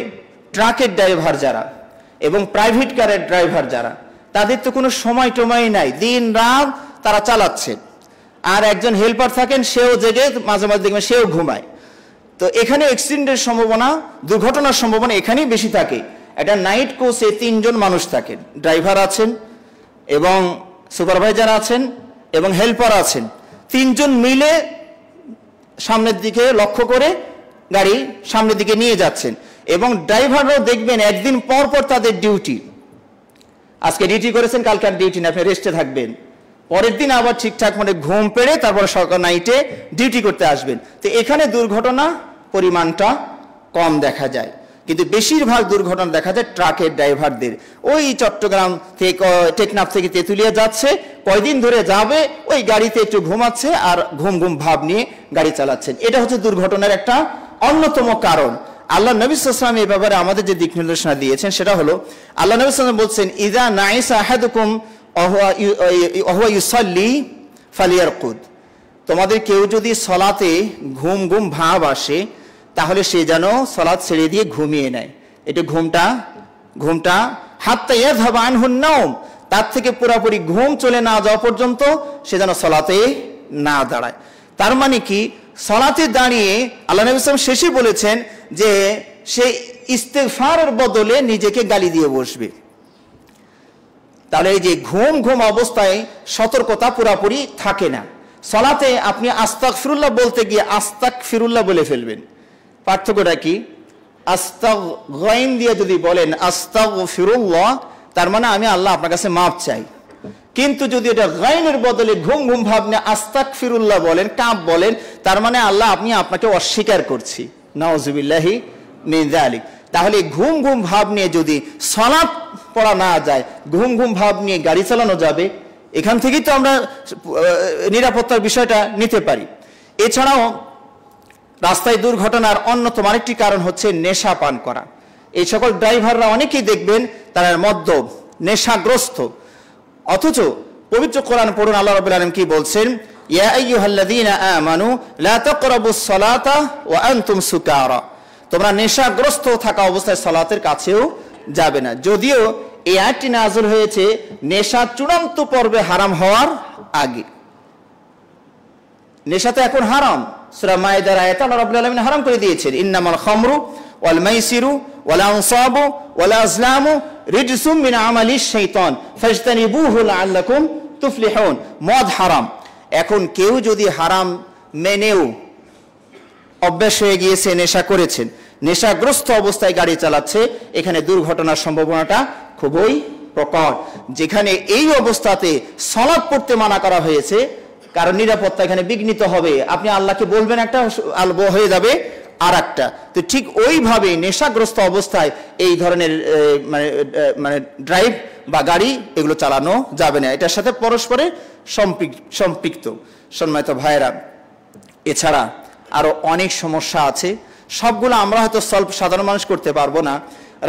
ট্রাকের ড্রাইভার যারা এবং প্রাইভেট কারের ড্রাইভার যারা, তাদের তো কোনো সময় টময় নাই, দিন রাত তারা চালাচ্ছে। আর একজন হেল্পার থাকেন, সেও জেগে মাঝে মাঝে দেখবেন সেও ঘুমায়। তো এখানে অ্যাক্সিডেন্টের সম্ভাবনা, দুর্ঘটনার সম্ভাবনা এখানেই বেশি থাকে। একটা নাইট কোচে 3 জন মানুষ থাকেন, ড্রাইভার আছেন এবং সুপারভাইজার আছেন এবং হেল্পার আছেন। 3 জন মিলে সামনের দিকে লক্ষ্য করে গাড়ি সামনের দিকে নিয়ে যাচ্ছেন এবং ড্রাইভাররাও দেখবেন একদিন পর পর তাদের ডিউটি, আজকে ডিউটি করেছেন, কালকে আর ডিউটি না, আপনি রেস্টে থাকবেন, পরের দিন আবার ঠিকঠাক মানে ঘুম পেড়ে তারপর সকাল নাইটে ডিউটি করতে আসবেন। তো এখানে দুর্ঘটনা পরিমাণটা কম দেখা যায়, কিন্তু বেশিরভাগ দুর্ঘটনা দেখা যায় ট্রাকের ড্রাইভারদের। ওই চট্টগ্রাম থেকে টেকনাফ থেকে তেঁতুলিয়া যাচ্ছে, কয়দিন ধরে যাবে, ওই গাড়িতে একটু ঘুমাচ্ছে আর ঘুম ঘুম ভাব নিয়ে গাড়ি চালাচ্ছেন। এটা হচ্ছে দুর্ঘটনার একটা অন্যতম কারণ। আল্লাহ নবী সাল্লাল্লাহু আলাইহি ওয়াসাল্লাম এই ব্যাপারে আমাদের যে দিক নির্দেশনা দিয়েছেন সেটা হলো, আল্লাহ নবী সাল্লাল্লাহু আলাইহি ওয়াসাল্লাম বলছেন, ইযা নাইসা আহাদুকুম ওয়া ইউসাল্লি ফালিয়ারকুদ, তোমাদের কেউ যদি সলাতে ঘুম ঘুম ভাব আসে তাহলে সে যেন সলাত ছেড়ে দিয়ে ঘুমিয়ে নেয়। এটা ঘুমটা হাত্তা ইয়াযহাবা আনহুন নাওম, তার থেকে পুরোপুরি ঘুম চলে না যাওয়া পর্যন্ত সে যেন সলাতে না দাঁড়ায়। তার মানে কি, সলাতে দাঁড়িয়ে আল্লাহ নবী সাল্লাল্লাহু আলাইহি ওয়াসাল্লাম শেষে বলেছেন যে সে ইস্তেগফারের বদলে নিজেকে গালি দিয়ে বসবে। তাহলে এই যে ঘুম ঘুম অবস্থায় সতর্কতা পুরাপুরি থাকে না। সলাতে আপনি আস্তাগফিরুল্লাহ বলতে গিয়ে আস্তাগফিরুল্লাহ বলে ফেলবেন। পার্থক্যটা কি? আস্তাগফির দিয়ে যদি বলেন আস্তাগফিরুল্লাহ, তার মানে আমি আল্লাহ আপনার কাছে মাপ চাই। কিন্তু যদি এটা গাইনের বদলে ঘুম ঘুম ভাব নিয়ে আস্তাগফিরুল্লাহ বলেন, কাপ বলেন, তার মানে আল্লাহ আপনাকে অস্বীকার করছি, নাউযুবিল্লাহি মিন যালিক। তাহলে ঘুম ঘুম ভাব নিয়ে যদি সালাত পড়া না যায়, ঘুম ঘুম ভাব নিয়ে গাড়ি চালানো যাবে, এখান থেকেই তো আমরা নিরাপত্তার বিষয়টা নিতে পারি। এছাড়াও রাস্তায় দুর্ঘটনার অন্যতম আরেকটি কারণ হচ্ছে নেশা পান করা। এই সকল ড্রাইভাররা অনেকেই দেখবেন তারা মদ্যপ, নেশাগ্রস্ত, অথচ পবিত্র কোরআন পড়ুন, আল্লাহ রাব্বুল আলামিন কি বলছেন, ইয়া আইয়ুহাল্লাযীনা আমানু লা তাকরাবুস সালাতা ওয়া আনতুম সুকারা, তোমরা নেশাগ্রস্ত থাকা অবস্থায় সালাতের কাছেও যাবে না। যদিও এই আয়াতটি নাযিল হয়েছে নেশা চূড়ান্ত পর্বে হারাম হওয়ার আগে। নেশা তো এখন হারাম, সূরা মায়েদার আয়াতে আল্লাহ রাব্বুল আলামিন হারাম করে দিয়েছেন, ইন্নামাল খামরু ওয়াল মাইসিরু ওয়াল আনসাবু ওয়াল আজলামু রিজসুম মিন আমালিশ শাইতান ফাজতানিবুহু লাআল্লাকুম তুফলিহুন। মদ হারাম। এখন কেউ যদি হারাম মেনেও অভ্যাস হয়ে গিয়েছে, নেশা করেছেন, নেশাগ্রস্ত অবস্থায় গাড়ি চালাচ্ছে, এখানে দুর্ঘটনার সম্ভাবনাটা খুবই প্রকট। যেখানে এই অবস্থাতে সালাত পড়তে মানা করা হয়েছে, কারণ নিরাপত্তা এখানে বিঘ্নিত হবে। আপনি আল্লাহকে বলবেন একটা, হয়ে যাবে আর একটা। তো ঠিক ওইভাবে নেশাগ্রস্ত অবস্থায় এই ধরনের মানে ড্রাইভ বা গাড়ি এগুলো চালানো যাবে না, এটার সাথে পরস্পরে সম্পৃক্ত। সম্মানিত ভাইয়েরা, এছাড়া আরো অনেক সমস্যা আছে, সবগুলো আমরা হয়তো সাধারণ মানুষ করতে পারবো না।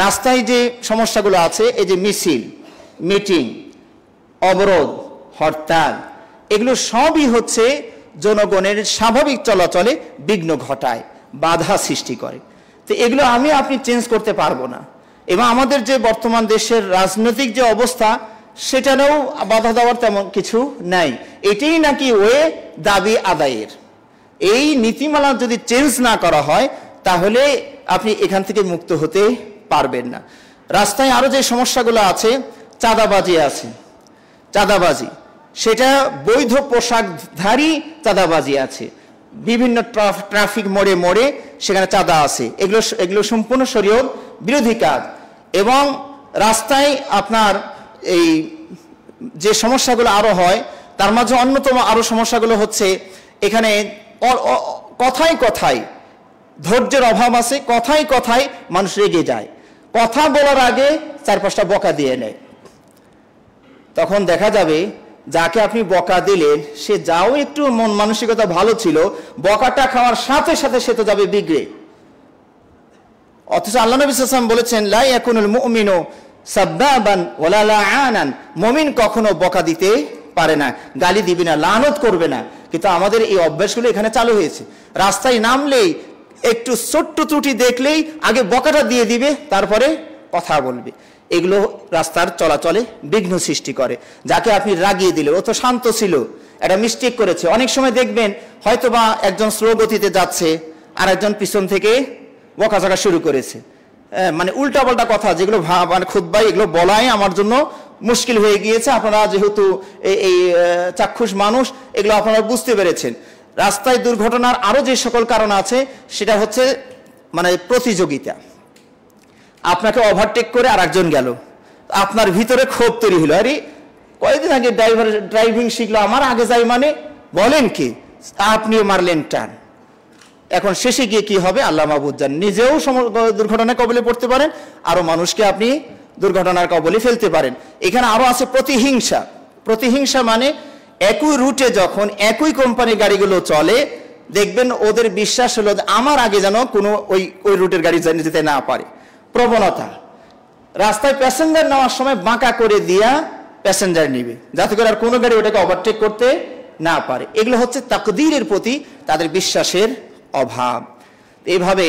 রাস্তায় যে সমস্যাগুলো আছে, এই যে মিছিল, মিটিং, অবরোধ, হরতাল, এগুলো সবই হচ্ছে জনগণের স্বাভাবিক চলাচলে বিঘ্ন ঘটায়, বাধা সৃষ্টি করে। তো এগুলো আপনি চেঞ্জ করতে পারবো না। এবং আমাদের যে বর্তমান দেশের রাজনৈতিক যে অবস্থা সেটারও বাধা দেওয়ার তেমন কিছু নাই। এটাই নাকি ওয়ে দাবি আদায়ের। এই নীতিমালা যদি চেঞ্জ না করা হয় তাহলে আপনি এখান থেকে মুক্ত হতে পারবেন না। রাস্তায় আরো যে সমস্যাগুলো আছে, চাঁদাবাজি আছে, চাঁদাবাজি সেটা বৈধ পোশাকধারী চাঁদাবাজি আছে, বিভিন্ন ট্রাফিক মোড়ে মোড়ে সেখানে চাঁদা আছে, এগুলো সম্পূর্ণ শরীয়ত বিরোধী কাজ। এবং রাস্তায় আপনার এই যে সমস্যাগুলো আরো হয় তার মাঝে অন্যতম আরো সমস্যাগুলো হচ্ছে এখানে কথায় কথায় ধৈর্যের অভাব আছে, কথায় কথায় মানুষ রেগে যায়, কথা বলার আগে 4-5টা বকা দিয়ে নেয়। তখন দেখা যাবে যাকে আপনি বকা দিলেন সে যাও একটু মন মানসিকতা ভালো ছিল, বকাটা খাওয়ার সাথে সাথে সে তো যাবে বিগড়ে। অথচ আল্লাহ নবী সাল্লাল্লাহু আলাইহি ওয়াসাল্লাম বলেছেন লা ইয়াকুনুল মুমিনু সাব্বাবান ওয়ালা লাআনান, মুমিন কখনো বকা দিতে পারে না, গালি দিবে না, লানত করবে না। কিন্তু আমাদের এই অভ্যাসগুলো এখানে চালু হয়েছে। রাস্তায় নামলেই একটু ছোট্ট ত্রুটি দেখলেই আগে বকাটা দিয়ে দিবে, তারপরে কথা বলবে। এগুলো রাস্তার চলাচলে বিঘ্ন সৃষ্টি করে। যাকে আপনি রাগিয়ে দিলে, ও তো শান্ত ছিল, একটা মিস্টেক করেছে। অনেক সময় দেখবেন হয়তোবা একজন স্লো গতিতে যাচ্ছে আর একজন পিছন থেকে বকাঝকা শুরু করেছে, মানে উল্টাপাল্টা কথা যেগুলো মানে খুতবায় এগুলো বলাই আমার জন্য মুশকিল হয়ে গিয়েছে। আপনারা যেহেতু এই চাক্ষুষ মানুষ, এগুলো আপনারা বুঝতে পেরেছেন। রাস্তায় দুর্ঘটনার আরো যে সকল কারণ আছে সেটা হচ্ছে মানে প্রতিযোগিতা। আপনাকে ওভারটেক করে আরেকজন গেল, আপনার ভিতরে ক্ষোভ তৈরি হলো, আরে কয়েকদিন আগে ড্রাইভিং শিখলো, আমার আগে যাই মানে বলেন কি, আপনিও মারলেন টান। এখন শেষে গিয়ে কি হবে আল্লাহ মাহবুব জানেন। নিজেও দুর্ঘটনার কবলে পড়তে পারেন, আরো মানুষকে আপনি দুর্ঘটনার কবলে ফেলতে পারেন। এখানে আরো আছে প্রতিহিংসা। প্রতিহিংসা মানে একই রুটে যখন একই কোম্পানির গাড়িগুলো চলে, দেখবেন ওদের বিশ্বাস হলো আমার আগে যেন কোনো ওই রুটের গাড়ি যেতে না পারে, প্রবণতা। রাস্তায় প্যাসেঞ্জার নেওয়ার সময় বাঁকা করে দিয়া প্যাসেঞ্জার নিবে যাতে করে আর কোনো গাড়ি ওটাকে ওভারটেক করতে না পারে। এগুলো হচ্ছে তাকদীরের প্রতি তাদের বিশ্বাসের অভাব। এইভাবে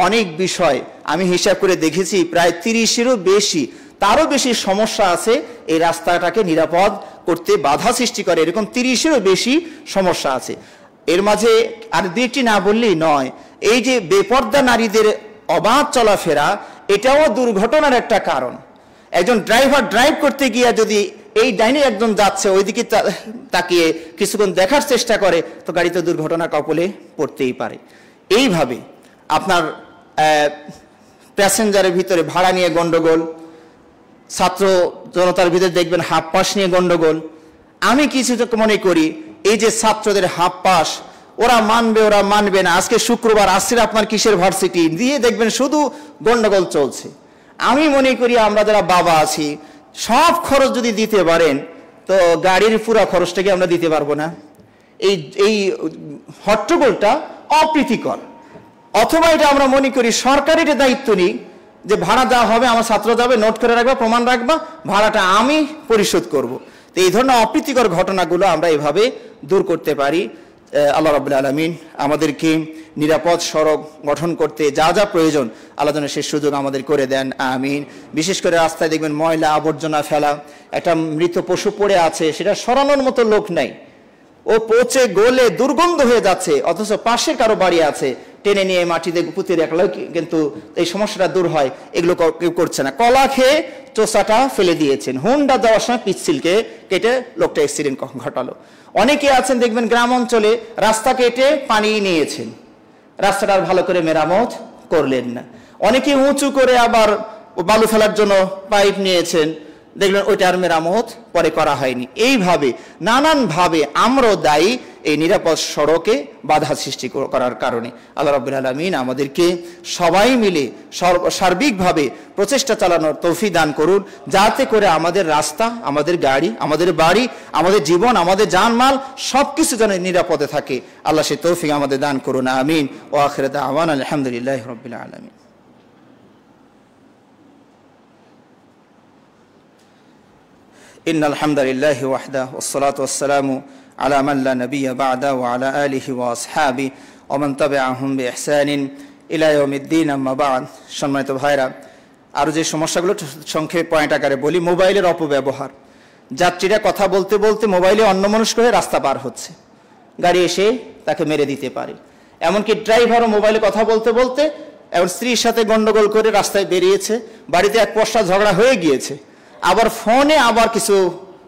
অনেক বিষয় আমি হিসাব করে দেখেছি, প্রায় 30-এরও বেশি, তারও বেশি সমস্যা আছে এই রাস্তাটাকে নিরাপদ করতে বাধা সৃষ্টি করে। এরকম 30-এরও বেশি সমস্যা আছে। এর মাঝে আর 2টি না বললেই নয়, এই যে বেপর্দা নারীদের অবাধ চলাফেরা, এটাও দুর্ঘটনার একটা কারণ। একজন ড্রাইভার ড্রাইভ করতে গিয়ে যদি এই ডাইনে একজন যাচ্ছে ওইদিকে তাকিয়ে কিছুক্ষণ দেখার চেষ্টা করে, তো গাড়িতে দুর্ঘটনার কবলে পড়তেই পারে। এইভাবে আপনার প্যাসেঞ্জারের ভিতরে ভাড়া নিয়ে গন্ডগোল, ছাত্র জনতার ভিতরে দেখবেন হাফ পাস নিয়ে গন্ডগোল। আমি কিছু মনে করি এই যে ছাত্রদের হাফ পাস, ওরা মানবে ওরা মানবে না, আজকে শুক্রবার আসছে আপনার কিসের ভার্সিটি দিয়ে দেখবেন শুধু গন্ডগোল চলছে। আমি মনে করি আমরা যারা বাবা আছি সব খরচ যদি দিতে পারেন তো গাড়ির পুরো খরচটাকে আমরা দিতে পারবো না। এই হট্টগোলটা অপ্রীতিকর। অথবা এটা আমরা মনে করি সরকারের দায়িত্ব নিই যে ভাড়া দেওয়া হবে, আমার ছাত্র যাবে, নোট করে রাখবা, প্রমাণ রাখবা, ভাড়াটা আমি পরিশোধ করব। তো এই ধরনের অপ্রীতিকর ঘটনাগুলো আমরা এভাবে দূর করতে পারি। আল্লাহ রাব্বুল আলামিন আমাদেরকে নিরাপদ সড়ক গঠন করতে যা যা প্রয়োজন আল্লাহ যেন সেই সুযোগ আমাদের করে দেন, আমিন। বিশেষ করে রাস্তায় দেখবেন ময়লা আবর্জনা ফেলা, একটা মৃত পশু পড়ে আছে, সেটা সরানোর মতো লোক নাই, ও পচে গলে দুর্গন্ধ হয়ে যাচ্ছে, অথচ পাশে কারো বাড়ি আছে, টেনে নিয়ে মাটিতে পুঁতে রাখলেও কিন্তু এই সমস্যাটা দূর হয়। এগুলো কেউ করছে না। কলা খেয়ে চোষাটা ফেলে দিয়েছেন, হুন্ডা দেওয়ার সময় পিচ্ছিলকে কেটে লোকটা অ্যাক্সিডেন্ট ঘটালো। অনেকে আছেন দেখবেন গ্রাম অঞ্চলে রাস্তা কেটে পানি নিয়েছেন, রাস্তাটা ভালো করে মেরামত করলেন না। অনেকে উঁচু করে আবার বালু ফেলার জন্য পাইপ নিয়েছেন, দেখলেন ওইটা আর মেরামত পরে করা হয়নি। এইভাবে নানানভাবে আমরাও দায়ী এই নিরাপদ সড়কে বাধা সৃষ্টি করার কারণে। আল্লাহ রাব্বুল আলামিন আমাদেরকে সবাই মিলে সার্বিকভাবে প্রচেষ্টা চালানোর তৌফিক দান করুন, যাতে করে আমাদের রাস্তা, আমাদের গাড়ি, আমাদের বাড়ি, আমাদের জীবন, আমাদের জানমাল সবকিছু যেন নিরাপদে থাকে। আল্লাহ সেই তৌফিক আমাদের দান করুন, আমিন। ওয়া আখিরু দাওয়ানা আলহামদুলিল্লাহি রাব্বিল আলামিন। ইন্নাল হামদুলিল্লাহি ওয়াহদা ওয়াসসালাতু ওয়াসসালামু আলা মান লা নাবিয়্যা বা'দা ওয়া আলা আলিহি ওয়া আসহাবি ওয়া মান তাবি'আহুম বিইহসানিন ইলা ইয়াউমিদ্দিন, আম্মা বা'দ। সম্মানিত ভাইরা, আরও যে সমস্যাগুলো সংক্ষেপে পয়েন্ট আকারে বলি। মোবাইলের অপব্যবহার, যাত্রীরা কথা বলতে বলতে মোবাইলে অন্যমনস্ক হয়ে রাস্তা পার হচ্ছে, গাড়ি এসে তাকে মেরে দিতে পারে। এমনকি ড্রাইভারও মোবাইলে কথা বলতে বলতে এখন স্ত্রীর সাথে গন্ডগোল করে রাস্তায় বেরিয়েছে, বাড়িতে এক পশলা ঝগড়া হয়ে গিয়েছে, আবার ফোনে আবার কিছু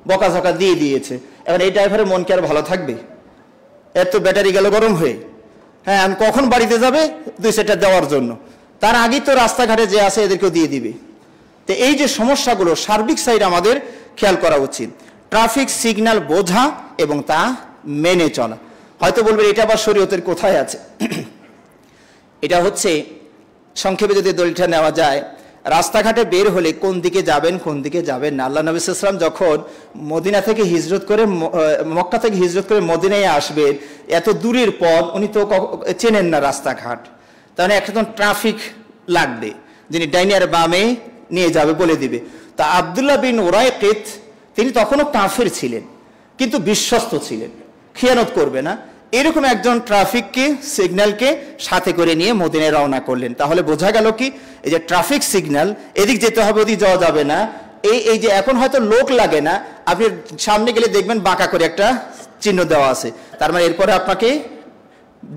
বকাঝকা দিয়ে দিয়েছে। এখন এই ড্রাইভারের মন কি আর ভালো থাকবে? এর তো ব্যাটারি গেল গরম হয়ে। হ্যাঁ, আমি কখন বাড়িতে যাবে 2 সেটা দেওয়ার জন্য, তার আগেই তো রাস্তাঘাটে যে আছে এদেরকেও দিয়ে দিবে। তো এই যে সমস্যাগুলো সার্বিক সাইড আমাদের খেয়াল করা উচিত। ট্রাফিক সিগন্যাল বোঝা এবং তা মেনে চলা। হয়তো বলবেন এটা আবার শরীয়তের কোথায় আছে? এটা হচ্ছে সংক্ষেপে যদি দলিলটা নেওয়া যায়, রাস্তাঘাটে বের হলে কোন দিকে যাবেন কোন দিকে যাবেন না। আল্লাহ নবী সাল্লাল্লাহু আলাইহি ওয়াসাল্লাম যখন মদিনা থেকে হিজরত করে মক্কা থেকে হিজরত করে মদিনায় আসবেন, এত দূরের পথ উনি তো চেনেন না রাস্তাঘাট, তাহলে একজন ট্রাফিক লাগবে যিনি ডাইনে আর বামে নিয়ে যাবে বলে দিবে। তা আব্দুল্লাহ বিন উরাইকিত তিনি তখনও কাফের ছিলেন কিন্তু বিশ্বস্ত ছিলেন, খেয়ানত করবে না, এরকম একজন ট্রাফিককে সিগন্যালকে সাথে করে নিয়ে মদিনায় রওনা করলেন। তাহলে বোঝা গেল কি, এই যে ট্রাফিক সিগন্যাল এদিক যেতে হবে ওদিক যাওয়া যাবে না, এই যে এখন হয়তো লোক লাগে না, আপনি সামনে গেলে দেখবেন বাঁকা করে একটা চিহ্ন দেওয়া আছে, তার মানে এরপরে আপনাকে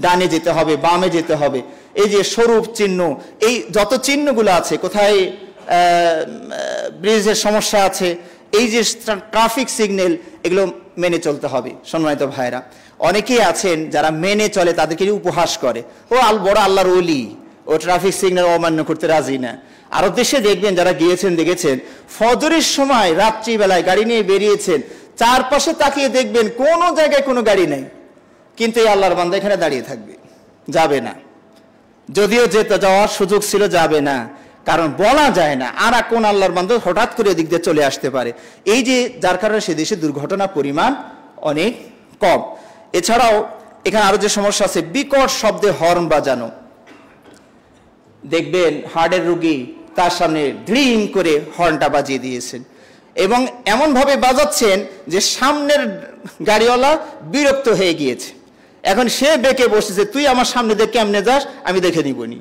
ডানে যেতে হবে বামে যেতে হবে। এই যে স্বরূপ চিহ্ন, এই যত চিহ্নগুলো আছে, কোথায় ব্রিজের সমস্যা আছে, এই যে ট্রাফিক সিগন্যাল, এগুলো মেনে চলতে হবে। সম্মানিত ভাইরা, অনেকেই আছেন যারা মেনে চলে, তাদেরকে উপহাস করে, ও বড় আল্লাহর ওলি, ও ট্রাফিক সিগন্যাল অমান্য করতে রাজি না। আরব দেশে দেখবেন যারা গিয়েছেন দেখেছেন, ফজরের সময় রাত্রিবেলায় গাড়ি নিয়ে বেরিয়েছেন, চারপাশে তাকিয়ে দেখবেন কোনো জায়গায় কোনো গাড়ি নেই, কিন্তু এই আল্লাহর বান্দা এখানে দাঁড়িয়ে থাকবে, যাবে না। যদিও যেতে যাওয়ার সুযোগ ছিল, যাবে না, কারণ বলা যায় না আর কোন আল্লাহর বান্দা হঠাৎ করে এদিক দিয়ে চলে আসতে পারে। এই যে যার কারণে সে দেশে দুর্ঘটনার পরিমাণ অনেক কম। এছাড়াও এখানে আরো যে সমস্যা আছে, বিকট শব্দে হর্ন বাজানো। দেখবেন হার্টের রোগী, তার সামনে ড্রিং করে হর্নটা বাজিয়ে দিয়েছেন এবং এমনভাবে বাজাচ্ছেন যে সামনের গাড়িওয়ালা বিরক্ত হয়ে গিয়েছে, এখন সে বেঁকে বসেছে, তুই আমার সামনে দিয়ে কেমনে যাস, আমি দেখে নিবনি।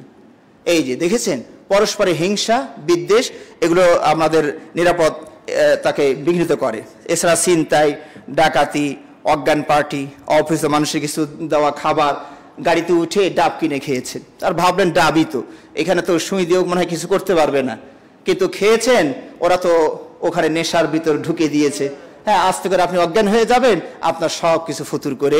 এই যে দেখেছেন, পরস্পরে হিংসা বিদ্বেষ, এগুলো আমাদের নিরাপদ তাকে বিঘ্নিত করে। এছাড়া ছিনতাই, ডাকাতি, অজ্ঞান পার্টি, অফিসে মানুষের কিছু দেওয়া খাবার গাড়িতে উঠে ডাব কিনে খেয়েছেন, আর ভাবলেন ডাবই তো, এখানে তো সুই দিয়েও মনে হয় কিছু করতে পারবে না, কিন্তু খেয়েছেন, ওরা তো ওখানে নেশার ভিতর ঢুকে দিয়েছে। হ্যাঁ, আস্তে করে আপনি অজ্ঞান হয়ে যাবেন, আপনার সব কিছু ফুতুর করে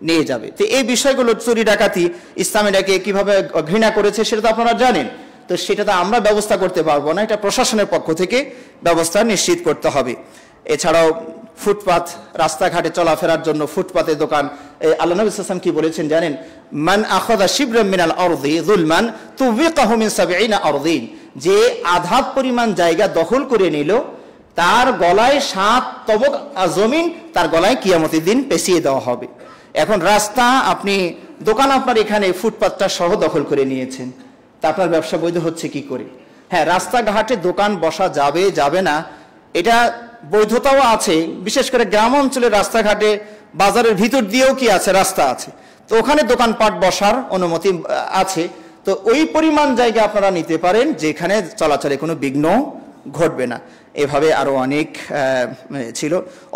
নিয়ে যাবে। তো এই বিষয়গুলো, চুরি ডাকাতি, ইসলাম এটাকে কিভাবে ঘৃণা করেছে সেটা তো আপনারা জানেন। তো সেটা তো আমরা ব্যবস্থা করতে পারবো না, এটা প্রশাসনের পক্ষ থেকে ব্যবস্থা নিশ্চিত করতে হবে। এছাড়াও ফুটপাত, রাস্তাঘাটে চলাফেরার জন্য ফুটপাতের দোকান, আল্লাহ নবী সাল্লাল্লাহু আলাইহি ওয়াসাল্লাম কি বলেছেন জানেন? মান আখাযা শিবরাম মিনাল আরদি যুলমান তুবিকাহু মিন 70 আরদিন, যে আধাত পরিমাণ জায়গা দখল করে নিল, তার গলায় 7 তবক জমিন তার গলায় কিয়ামতের দিন পেঁচিয়ে দেওয়া হবে। এখন রাস্তা, আপনি দোকান আপনার এখানে ফুটপাতটা সহ দখল করে নিয়েছেন, তা আপনার ব্যবসা বৈধ হচ্ছে কি করে? হ্যাঁ, রাস্তাঘাটে দোকান বসা যাবে যাবে না, এটা বৈধতাও আছে, বিশেষ করে গ্রাম অঞ্চলের রাস্তাঘাটে, বাজারের ভিতর দিয়েও কি আছে, রাস্তা আছে, তো ওখানে দোকানপাট বসার অনুমতি আছে। তো ওই পরিমাণ জায়গা আপনারা নিতে পারেন যেখানে চলাচলে কোনো বিঘ্ন ঘটবে না। এভাবে আরো অনেক ছিল।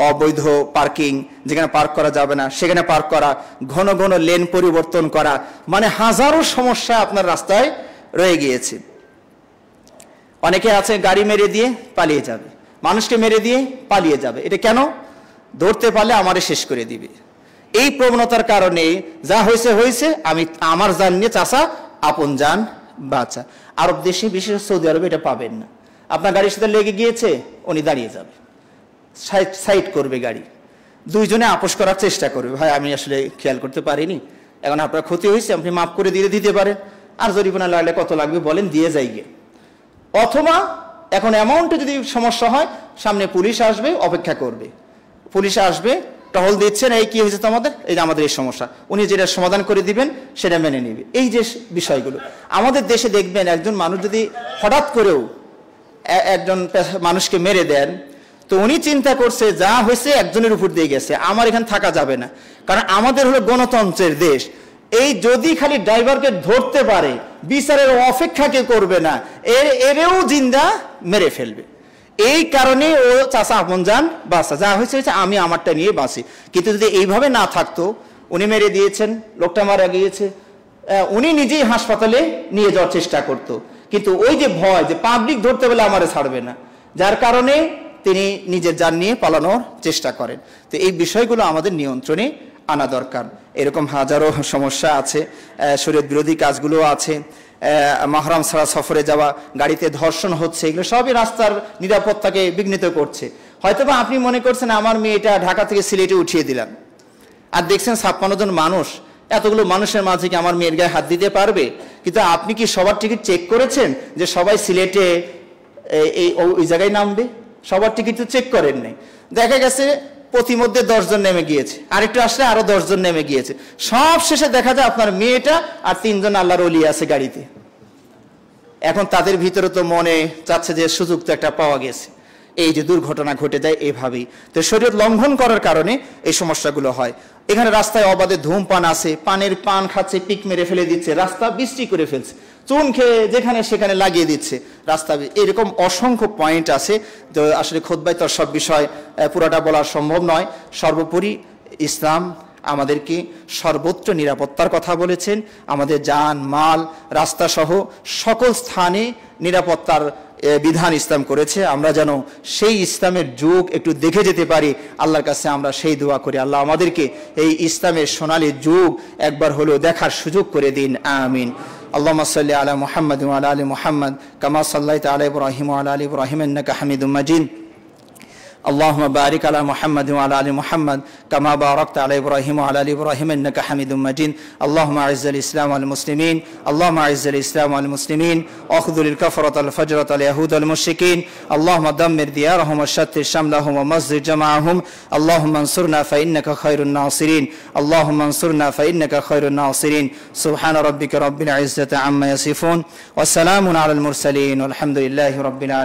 অবৈধ পার্কিং, যেখানে পার্ক করা যাবে না সেখানে পার্ক করা, ঘন ঘন লেন পরিবর্তন করা, মানে হাজারো সমস্যা আপনার রাস্তায় রয়ে গিয়েছে। অনেকে আছে গাড়ি মেরে দিয়ে পালিয়ে যাবে, মানুষকে মেরে দিয়ে পালিয়ে যাবে, এটা কেন? ধরতে পারলে আমারে শেষ করে দিবে। এই প্রবণতার কারণে যা হয়েছে হয়েছে, আমি আমার জান নিয়ে চাষা, আপন জান বাঁচা। আরব দেশে, বিশেষ সৌদি আরবে এটা পাবেন না। আপনার গাড়ির সাথে লেগে গিয়েছে, উনি দাঁড়িয়ে যাবে, সাইড করবে গাড়ি, দুইজনে আপোষ করার চেষ্টা করবে, ভাই আমি আসলে খেয়াল করতে পারিনি, এখন আপনার ক্ষতি হয়েছে, আপনি মাফ করে দিতে পারেন, আর জরিমানা লাগলে কত লাগবে বলেন, দিয়ে যাই গিয়ে। অথবা এখন অ্যামাউন্টে যদি সমস্যা হয়, সামনে পুলিশ আসবে, অপেক্ষা করবে, পুলিশ আসবে, টহল দিচ্ছেন, এই কি হয়েছে তোমাদের, এই যে আমাদের এই সমস্যা, উনি যেটা সমাধান করে দিবেন সেটা মেনে নিবে। এই যে বিষয়গুলো আমাদের দেশে দেখবেন, একজন মানুষ যদি হঠাৎ করেও একজন মানুষকে মেরে দেন, তো উনি চিন্তা করছে যা হয়েছে একজনের উপর দিয়ে গেছে, আমার এখানে থাকা যাবে না, কারণ আমাদের হলো গণতন্ত্রের দেশ, এই যদি খালি ড্রাইভারকে ধরতে পারে, বিচারের অপেক্ষা কে করবে না, এরেও জিন্দা মেরে ফেলবে। এই কারণে ও চাচা আপন যান বাঁচা, যা হয়েছে আমি আমারটা নিয়ে বাঁচি। কিন্তু যদি এইভাবে না থাকতো, উনি মেরে দিয়েছেন, লোকটা মারা গিয়েছে, উনি নিজেই হাসপাতালে নিয়ে যাওয়ার চেষ্টা করতো, কিন্তু ওই যে ভয় যে পাবলিক ধরতে পেলে আমারে ছাড়বে না, যার কারণে তিনি নিজের জান নিয়ে পালানোর চেষ্টা করেন। তো এই বিষয়গুলো আমাদের নিয়ন্ত্রণে আনা দরকার। এরকম হাজারো সমস্যা আছে, শরীয়ত বিরোধী কাজগুলো আছে, মাহরাম ছাড়া সফরে যাওয়া, গাড়িতে ধর্ষণ হচ্ছে, এগুলো সবই রাস্তার নিরাপত্তাকে বিঘ্নিত করছে। হয়তোবা আপনি মনে করছেন আমার মেয়েটা ঢাকা থেকে সিলেটে উঠিয়ে দিলাম, আর দেখছেন 56 জন মানুষ, এতগুলো মানুষের মাঝে কি আমার মেয়ের গায়ে হাত দিতে পারবে? কিন্তু আপনি কি সবার টিকিট চেক করেছেন যে সবাই সিলেটে ওই জায়গায় নামবে? সবার টিকিট তো চেক করেন নাই। দেখা গেছে প্রতিমধ্যে 10 জন নেমে গিয়েছে, আরেকটু আসলে আরো 10 জন নেমে গিয়েছে, সব শেষে দেখা যায় আপনার মেয়েটা আর 3 জন আল্লাহর ওলি আছে গাড়িতে। এখন তাদের ভিতরে তো মনে চাচ্ছে যে সুযোগ তো একটা পাওয়া গেছে, এই যে দুর্ঘটনা ঘটে যায় এভাবেই। তো শরীয়ত লঙ্ঘন করার কারণে এই সমস্যাগুলো হয়। এখানে রাস্তায় অবাধে ধূমপান আছে, পান খাচ্ছে, পিক মেরে ফেলে দিচ্ছে, রাস্তা বৃষ্টি করে ফেলছে, চুন খেয়ে যেখানে সেখানে লাগিয়ে দিচ্ছে রাস্তা। এরকম অসংখ্য পয়েন্ট আছে। তো আসলে খুতবায় তো সব বিষয় পুরোটা বলা সম্ভব নয়। সর্বোপরি ইসলাম আমাদেরকে সর্বত্র নিরাপত্তার কথা বলেছেন। আমাদের জান মাল রাস্তা সহ সকল স্থানে নিরাপত্তার বিধান ইসলাম করেছে। আমরা যেন সেই ইসলামের যুগ একটু দেখে যেতে পারি। আল্লাহর কাছে আমরা সেই দোয়া করি, আল্লাহ আমাদেরকে এই ইসলামের সোনালী যুগ একবার হলেও দেখার সুযোগ করে দিন, আমিন। اللهم صل على محمد وعلى آل محمد كما صليت على إبراهيم وعلى آل إبراهيم إنك حميد مجيد اللهم بارك على محمد وعلى آل محمد كما باركت على إبراهيم وعلى آل إبراهيم إنك حميد مجيد اللهم أعز الإسلام والمسلمين اللهم أعز الإسلام والمسلمين واخذل الكفرة الفجرة اليهود والمشركين اللهم دمر ديارهم وشتت شملهم ومزق جمعهم اللهم انصرنا فإنك خير الناصرين اللهم انصرنا فإنك خير الناصرين سبحان ربك رب العزة عما يصفون وسلام على المرسلين والحمد لله رب العالمين.